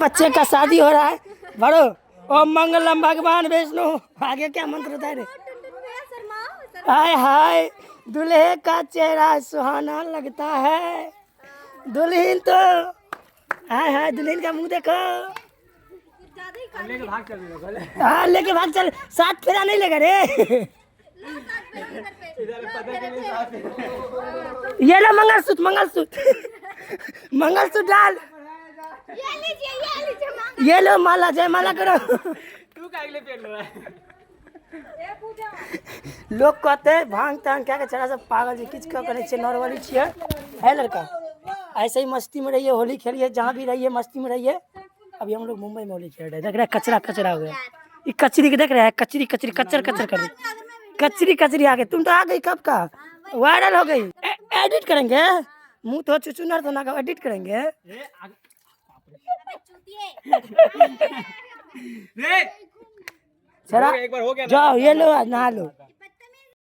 बच्चे का शादी हो रहा है बड़ो। ओम मंगलम भगवान विष्णु। आगे क्या मंत्र होता है रे? हाय हाय दूल्हे का चेहरा सुहाना लगता है। दुल्हन तो हाय हाय दुल्हन का मुंह देखो। हाँ लेके भाग चल। 7 फेरा नहीं लेगा रे। ये लो मंगलसूत्र मंगलसूत्र मंगलसूत्र डाल। ये लो माला जय माला करो। तू का अगले पेड़ लो लोग कहते हैं भांग तांग क्या चढ़ा सब पागल जी किच का करे नॉर्मली छिए है लड़का। ऐसे ही मस्ती में रहिए होली खेलिए जहाँ भी रहिए मस्ती में रहिए। अभी हम लोग मुंबई में होली खेल रहे हैं देख रहे हैं कचरा कचरा हो गया। ये कचरी के देख रहे हैं कचरी कचरी कचर कचर कर कचरी कचरी आ गई। तुम तो आ गई कब का वायरल हो गई। एडिट करेंगे मुंह तो चुचुनर तो ना एडिट करेंगे। चला एक बार हो गया जाओ ये लो नहा लो।